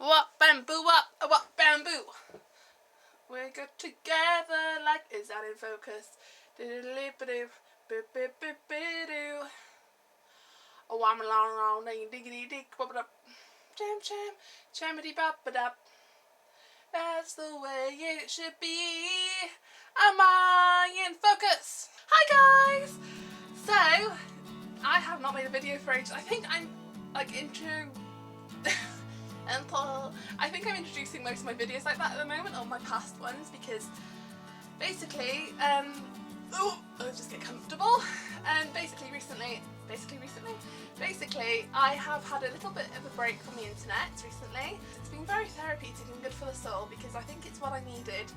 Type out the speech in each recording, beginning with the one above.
What bamboo, what bamboo? We got together like, is that in focus? Oh, I'm long, diggity dick, wop up, jam, chamity bop it up. That's the way it should be. Am I in focus? Hi guys! So, I have not made a video for ages. I think I'm like I think I'm introducing most of my videos like that at the moment, or my past ones, because basically, just get comfortable. And basically recently, I have had a little bit of a break from the internet recently. It's been very therapeutic and good for the soul, because I think it's what I needed.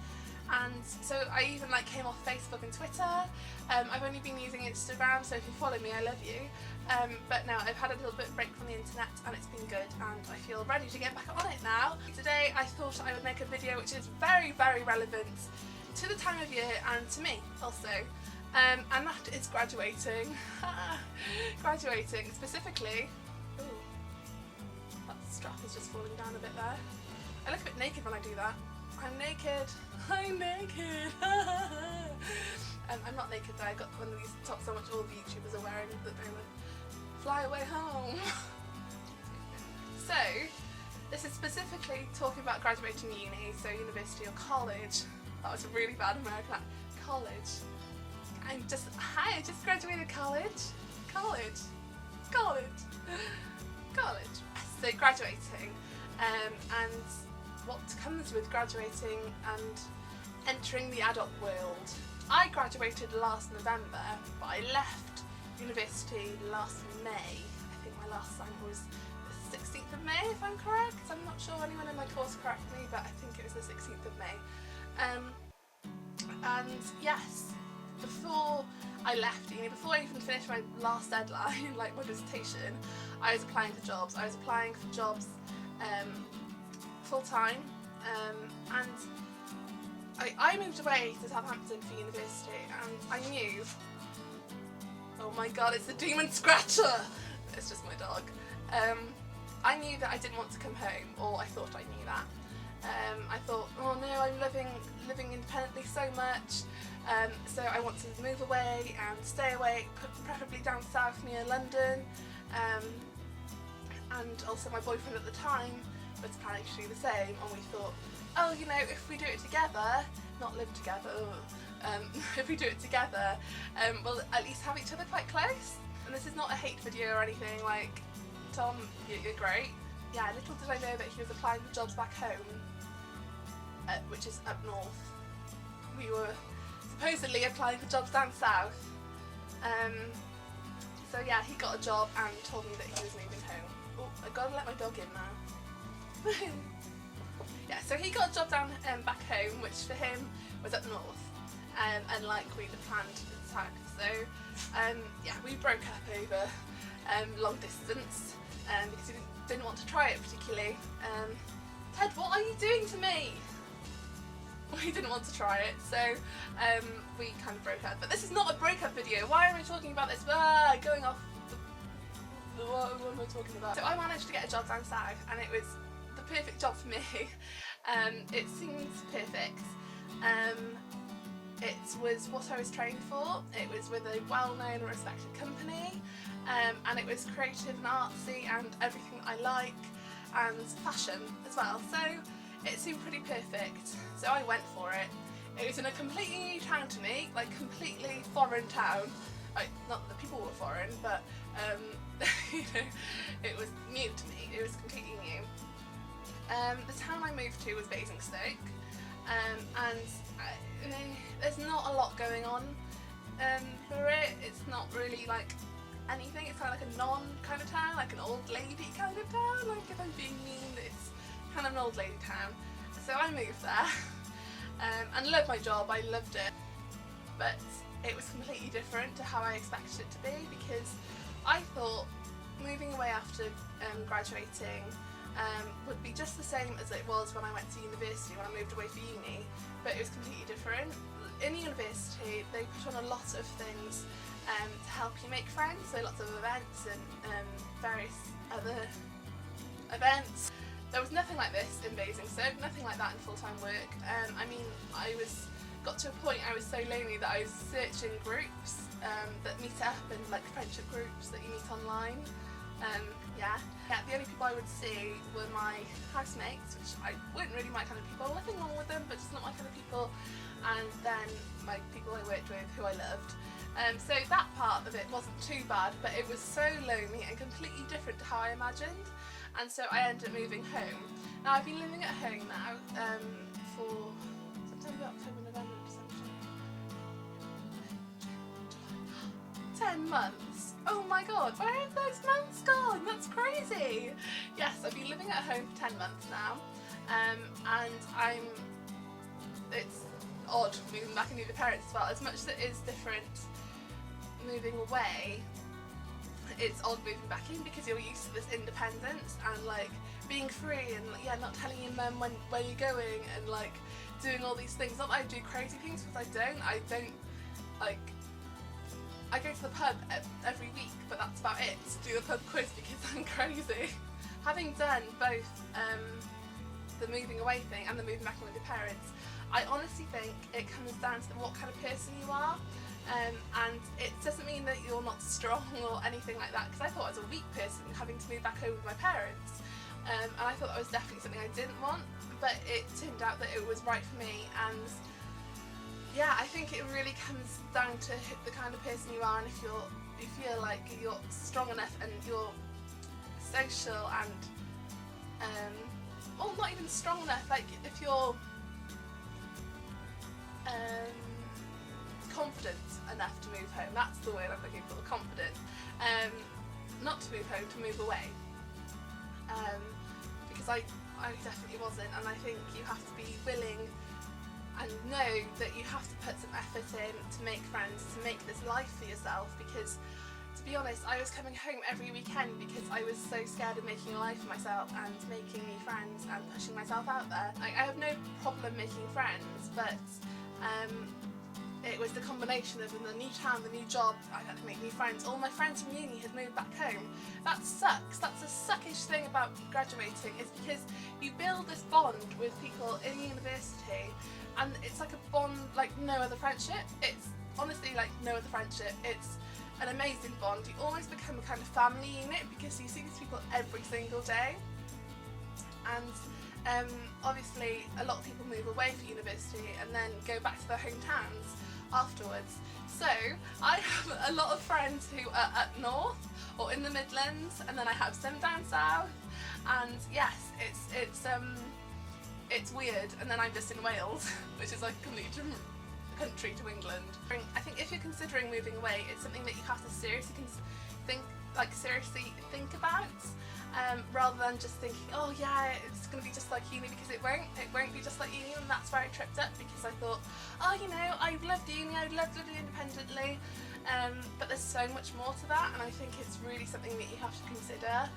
And so I even came off Facebook and Twitter. I've only been using Instagram, so if you follow me, I love you. But now I've had a little bit of break from the internet and it's been good, and I feel ready to get back on it now. Today I thought I would make a video which is very, very relevant to the time of year and to me also. And that is graduating. Graduating, specifically. Ooh, that strap is just falling down a bit there. I look a bit naked when I do that. I'm naked. I'm naked. I'm not naked though. I got one of these tops on which all the YouTubers are wearing at the moment. Fly away home. So, this is specifically talking about graduating uni, so university or college. That was a really bad American accent. College. I just graduated college. College. So graduating, and what comes with graduating and entering the adult world. I graduated last November, but I left university last May. I think my last sign was the 16th of May, if I'm correct. I'm not sure anyone in my course correct me, but I think it was the 16th of May. And yes, before I left uni, before I even finished my last deadline, like my dissertation, I was applying for jobs. I was applying for jobs full-time, and I moved away to Southampton for university, and I knew, oh my god, it's the demon scratcher! It's just my dog. I knew that I didn't want to come home, or I thought I knew that. I thought, oh no, I'm living independently so much, so I want to move away and stay away, preferably down south near London, and also my boyfriend at the time was planning to do the same, and we thought, oh, you know, if we do it together, not live together, if we do it together, we'll at least have each other quite close. And this is not a hate video or anything, like, Tom, you're great. Yeah, little did I know that he was applying for jobs back home, which is up north. We were supposedly applying for jobs down south. So yeah, he got a job and told me that he was moving home. Oh, I've got to let my dog in now. Yeah, so he got a job down back home, which for him was up north, and like we'd planned in south. So yeah, we broke up over long distance, because he didn't want to try it particularly. Ted, what are you doing to me? We didn't want to try it, so we kind of broke up. But this is not a breakup video. Why am I talking about this? Going off. What am I talking about? So I managed to get a job down south, and it was the perfect job for me. It seemed perfect. It was what I was trained for. It was with a well-known and respected company, and it was creative and artsy and everything that I like, and fashion as well. So it seemed pretty perfect. So I went for it. It was in a completely new town to me, like completely foreign town. Not that the people were foreign, but you know, it was new to me. It was completely new. The town I moved to was Basingstoke, and there's not a lot going on for it. It's not really like anything. It's kind of like a non kind of town, like an old lady kind of town. Like, if I'm being mean, it's kind of an old lady town. So I moved there and loved my job. I loved it, but it was completely different to how I expected it to be, because I thought moving away after graduating would be just the same as it was when I went to university, when I moved away for uni, but it was completely different. In university, they put on a lot of things to help you make friends, so lots of events and various other events. there was nothing like this in Basingstoke, nothing like that in full-time work. I mean, got to a point I was so lonely that I was searching groups that meet up, and like friendship groups that you meet online. Yeah, the only people I would see were my housemates, which I weren't really my kind of people. Nothing wrong with them, but just not my kind of people. And then my people I worked with, who I loved. So that part of it wasn't too bad, but it was so lonely and completely different to how I imagined. And so I ended up moving home. Now I've been living at home now for September, October, November, December, 10 months. Oh my god, where have those months gone? That's crazy. Yes, I've been living at home for 10 months now, and it's odd moving back in with your parents as well. As much as it is different moving away, it's odd moving back in because you're used to this independence and like being free and not telling your mum where you're going and like doing all these things. Not that I do crazy things, because I don't like, I go to the pub every week, but that's about it, to do the pub quiz because I'm crazy. Having done both the moving away thing and the moving back in with your parents, I honestly think it comes down to what kind of person you are, and it doesn't mean that you're not strong or anything like that, because I thought I was a weak person having to move back home with my parents, and I thought that was definitely something I didn't want, but it turned out that it was right for me. And yeah, I think it really comes down to the kind of person you are, and if you feel like you're strong enough and you're social and well, not even strong enough, like if you're confident enough to move home, that's the word I'm looking for, confident, not to move home, to move away, because I definitely wasn't, and I think you have to be willing and know that you have to put some effort in to make friends, to make this life for yourself, because to be honest, I was coming home every weekend because I was so scared of making a life for myself and making new friends and pushing myself out there. I have no problem making friends, but it was the combination of the new town, the new job, I had to make new friends. All my friends from uni had moved back home. That sucks. That's a suckish thing about graduating, is because you build this bond with people in university, and it's like a bond like no other friendship. It's honestly like no other friendship. It's an amazing bond. You almost become a kind of family unit because you see these people every single day. And obviously a lot of people move away for university and then go back to their hometowns afterwards. So I have a lot of friends who are up north or in the Midlands, and then I have some down south, and yes, it's weird. And then I'm just in Wales, which is like a completely different country to England. I think if you're considering moving away, it's something that you have to seriously think about, rather than just thinking, oh yeah, it's going to be just like uni, because it won't be just like uni. And that's where I tripped up, because I thought, oh, you know, I loved uni, I'd love to live independently, but there's so much more to that, and I think it's really something that you have to consider.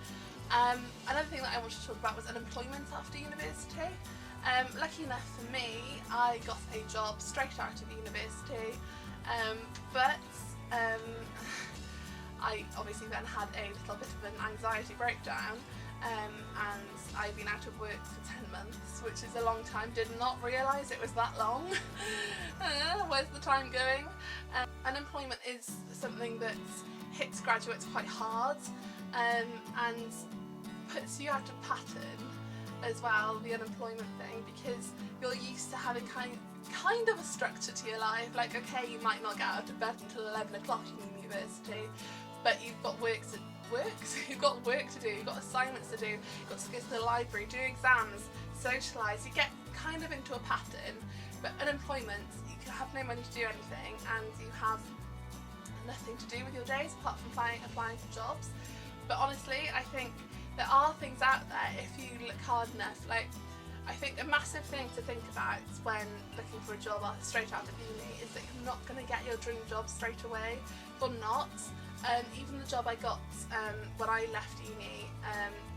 Another thing that I wanted to talk about was unemployment after university. Lucky enough for me, I got a job straight out of university, but I obviously then had a little bit of an anxiety breakdown, and I've been out of work for 10 months, which is a long time. Did not realise it was that long. Where's the time going? Unemployment is something that hits graduates quite hard, and puts you out of pattern as well, the unemployment thing, because you're used to having kind of a structure to your life. Like, okay, you might not get out of bed until 11 o'clock in university, but you've got work to do, you've got assignments to do, you've got to go to the library, do exams, socialise. You get kind of into a pattern. But unemployment, you have no money to do anything, and you have nothing to do with your days apart from applying for jobs. But honestly, I think there are things out there if you look hard enough. Like, I think a massive thing to think about when looking for a job straight out of uni is that you're not going to get your dream job straight away. You're not. Even the job I got when I left uni,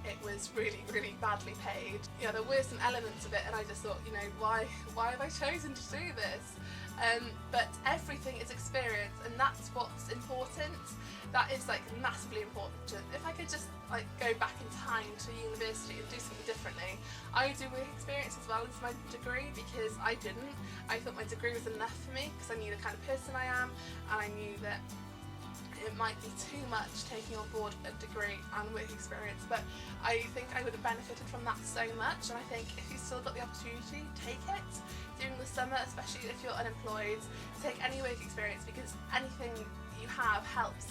it was really, really badly paid. You know, there were some elements of it, and I just thought, you know, why have I chosen to do this? But everything is experience, and that's what's important. That is like massively important. If I could just like go back in time to university and do something differently, I do work experience as well as my degree because I didn't. I thought my degree was enough for me because I knew the kind of person I am, and I knew that it might be too much taking on board a degree and work experience, but I think I would have benefited from that so much, and I think if you've still got the opportunity, take it during the summer, especially if you're unemployed. Take any work experience because anything you have helps.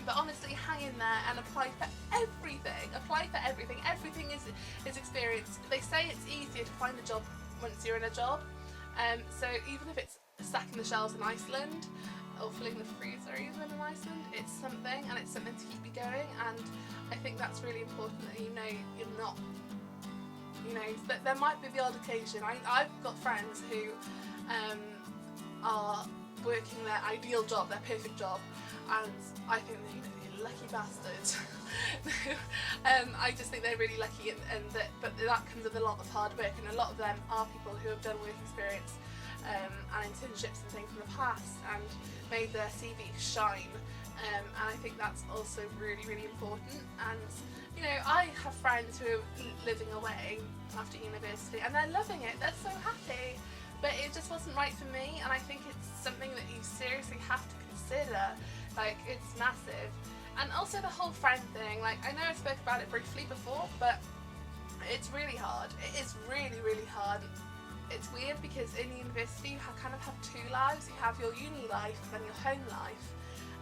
But honestly, hang in there and apply for everything. Apply for everything. Everything is experience. They say it's easier to find a job once you're in a job, so even if it's stacking the shelves in Iceland or filling the freezer even in Iceland, it's something, and it's something to keep you going. And I think that's really important, that you're not, that there might be the odd occasion. I've got friends who are working their ideal job, their perfect job, and I think they're lucky bastards. I just think they're really lucky, but that comes with a lot of hard work, and a lot of them are people who have done work experience and internships and things in the past and made their CV shine, and I think that's also really, really important. And I have friends who are living away after university and they're loving it, they're so happy, but it just wasn't right for me, and I think it's something that you seriously have to consider. Like, it's massive. And also the whole friend thing, like, I know I spoke about it briefly before, but it's really hard. It is really, really hard. It's weird because in university you kind of have two lives. You have your uni life and then your home life,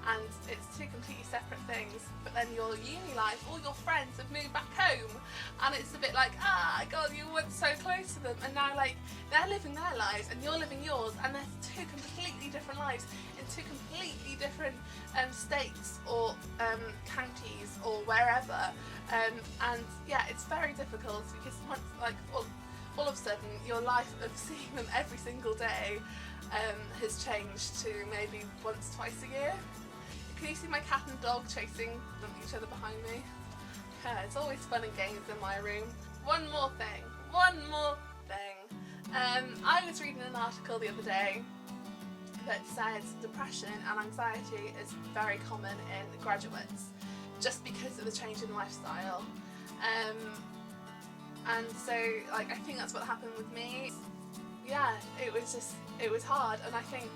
and it's two completely separate things. But then your uni life, all your friends have moved back home, and it's a bit like, God, you were so close to them, and now like they're living their lives and you're living yours, and they're two completely different lives in two completely different states or counties or wherever, and yeah, it's very difficult because once all of a sudden your life of seeing them every single day has changed to maybe once, twice a year. Can you see my cat and dog chasing each other behind me? Yeah, it's always fun and games in my room. One more thing. I was reading an article the other day that said depression and anxiety is very common in graduates just because of the change in lifestyle. And so, like, I think that's what happened with me. Yeah, it was hard, and I think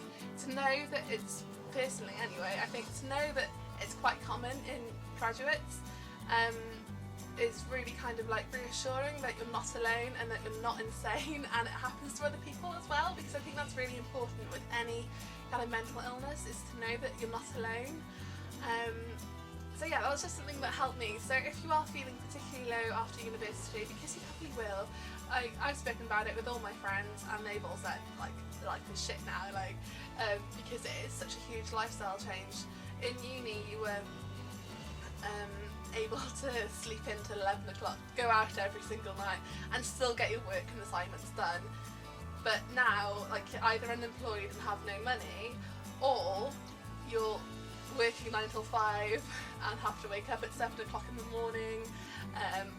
to know that it's, personally anyway, I think to know that it's quite common in graduates is really kind of like reassuring that you're not alone and that you're not insane, and it happens to other people as well, because I think that's really important with any kind of mental illness, is to know that you're not alone. So yeah, that was just something that helped me. So if you are feeling particularly low after university, because you probably will, I've spoken about it with all my friends, and they've all said like life is shit now, because it is such a huge lifestyle change. In uni you were able to sleep in till 11 o'clock, go out every single night and still get your work and assignments done. But now, like, you're either unemployed and have no money, or you're working 9 till 5 and have to wake up at 7 o'clock in the morning,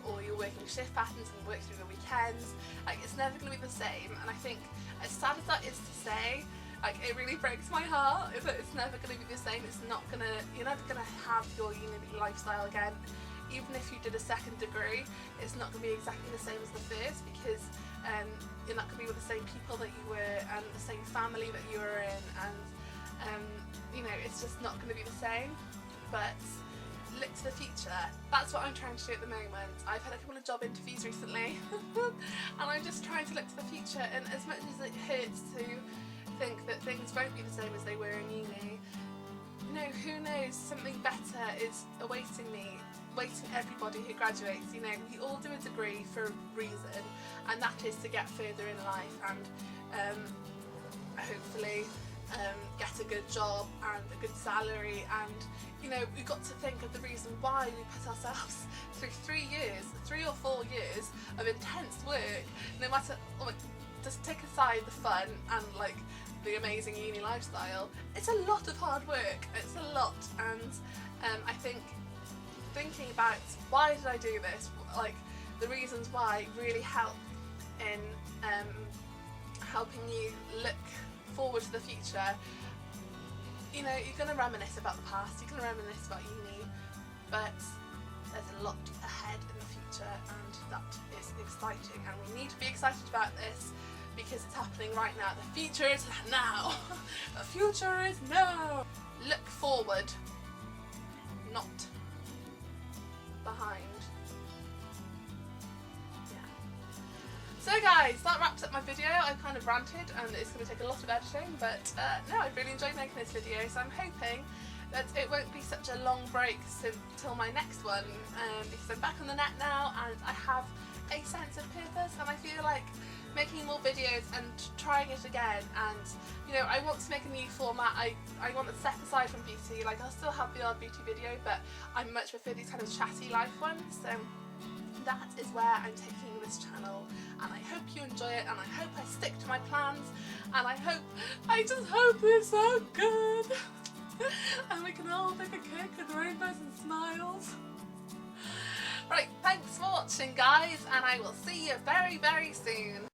or you're working shift patterns and work through the weekends. Like, it's never going to be the same, and I think, as sad as that is to say, like, it really breaks my heart that it's never going to be the same. You're never going to have your uni lifestyle again. Even if you did a second degree, it's not going to be exactly the same as the first, because you're not going to be with the same people that you were and the same family that you were in, and it's just not going to be the same. But look to the future. That's what I'm trying to do at the moment. I've had a couple of job interviews recently and I'm just trying to look to the future, and as much as it hurts to think that things won't be the same as they were in uni, who knows, something better is awaiting me, awaiting everybody who graduates. We all do a degree for a reason, and that is to get further in life and hopefully get a good job and a good salary, and we've got to think of the reason why we put ourselves through 3 or 4 years of intense work. No matter, just take aside the fun and like the amazing uni lifestyle, it's a lot of hard work, it's a lot, and I think thinking about why did I do this, like the reasons why, really help in helping you look forward to the future. You're going to reminisce about the past, you're going to reminisce about uni, but there's a lot ahead in the future, and that is exciting, and we need to be excited about this because it's happening right now. The future is now. The future is now. Look forward, not behind. So guys, that wraps up my video. I kind of ranted and it's going to take a lot of editing, but no, I've really enjoyed making this video, so I'm hoping that it won't be such a long break till my next one, because I'm back on the net now and I have a sense of purpose, and I feel like making more videos and trying it again, and you know, I want to make a new format. I want to step aside from beauty. Like, I'll still have the odd beauty video, but I much prefer these kind of chatty life ones, so that is where I'm taking this channel, and I hope you enjoy it, and I hope I stick to my plans, and I just hope it's so good and we can all bake a cake with rainbows and smiles. Right, thanks for watching guys, and I will see you very, very soon.